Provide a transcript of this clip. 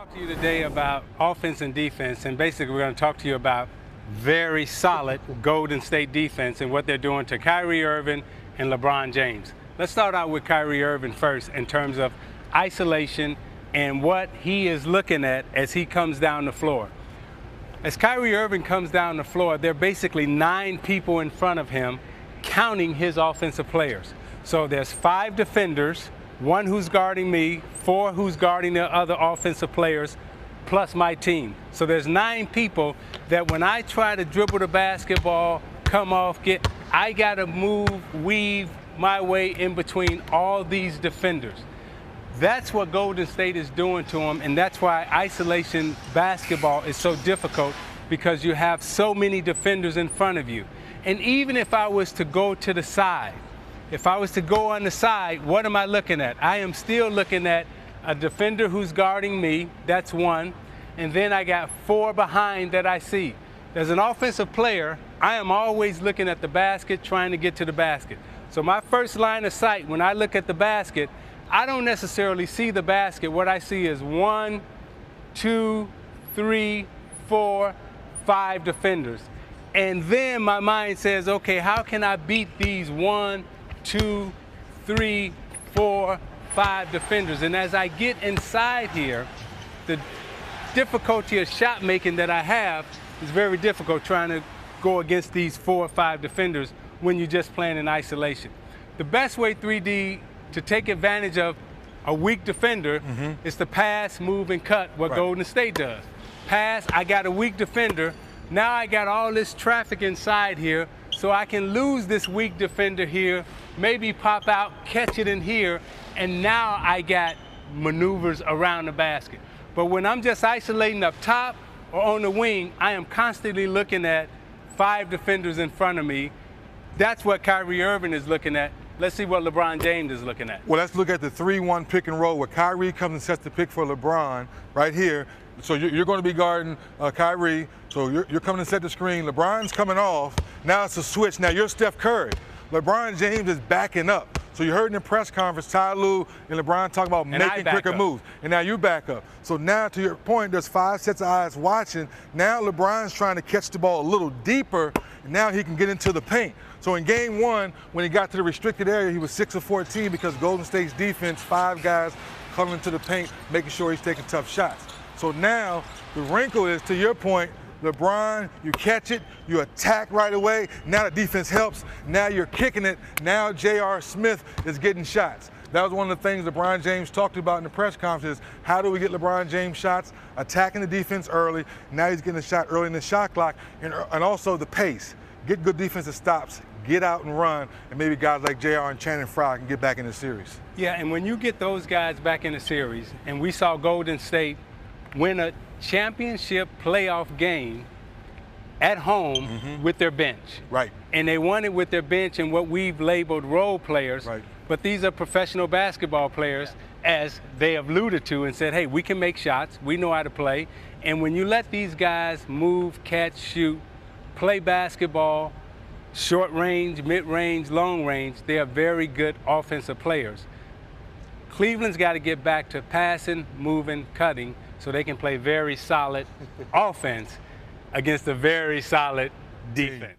talk to you today about offense and defense, and basically we're going to talk to you about very solid Golden State defense and what they're doing to Kyrie Irving and LeBron James. Let's start out with Kyrie Irving first in terms of isolation and what he is looking at as he comes down the floor. As Kyrie Irving comes down the floor, there are basically 9 people in front of him counting his offensive players. So there's 5 defenders, 1 who's guarding me, 4 who's guarding the other offensive players, plus my team. So there's 9 people that when I try to dribble the basketball, come off, I gotta move, weave my way in between all these defenders. That's what Golden State is doing to them, and that's why isolation basketball is so difficult, because you have so many defenders in front of you. And even if I was to go to the side, if I was to go on the side, what am I looking at? I am still looking at a defender who's guarding me, that's 1, and then I got 4 behind that I see. As an offensive player, I am always looking at the basket, trying to get to the basket. So my first line of sight, when I look at the basket, I don't necessarily see the basket. What I see is 1, 2, 3, 4, 5 defenders. And then my mind says, okay, how can I beat these 1, 2, 3, 4, 5 defenders? And as I get inside here, the difficulty of shot making that I have is very difficult, trying to go against these 4 or 5 defenders when you're just playing in isolation. The best way, 3D, to take advantage of a weak defender is to pass, move, and cut, what Golden State does. Pass, I got a weak defender. Now I got all this traffic inside here, so I can lose this weak defender here, maybe pop out, catch it in here, and now I got maneuvers around the basket. But when I'm just isolating up top or on the wing, I am constantly looking at 5 defenders in front of me. That's what Kyrie Irving is looking at. Let's see what LeBron James is looking at. Well, let's look at the 3-1 pick and roll where Kyrie comes and sets the pick for LeBron right here. So you're going to be guarding Kyrie. So you're coming to set the screen. LeBron's coming off. Now it's a switch. Now you're Steph Curry. LeBron James is backing up. So you heard in the press conference, Ty Lue and LeBron talking about making quicker moves. And now you back up. So now, to your point, there's 5 sets of eyes watching. Now LeBron's trying to catch the ball a little deeper, and now he can get into the paint. So in game 1, when he got to the restricted area, he was 6 of 14 because Golden State's defense, 5 guys coming into the paint, making sure he's taking tough shots. So now the wrinkle is, to your point, LeBron, you catch it, you attack right away. Now the defense helps. Now you're kicking it. Now J.R. Smith is getting shots. That was one of the things LeBron James talked about in the press conference is how do we get LeBron James shots? Attacking the defense early. Now he's getting a shot early in the shot clock. And also the pace. Get good defensive stops. Get out and run. And maybe guys like J.R. and Channing Frye can get back in the series. Yeah, and when you get those guys back in the series, and we saw Golden State win a championship playoff game at home with their bench. Right. And they won it with their bench and what we've labeled role players. Right. But these are professional basketball players, as they have alluded to and said, hey, we can make shots, we know how to play. And when you let these guys move, catch, shoot, play basketball, short range, mid-range, long range, they are very good offensive players. Cleveland's got to get back to passing, moving, cutting, so they can play very solid offense against a very solid defense.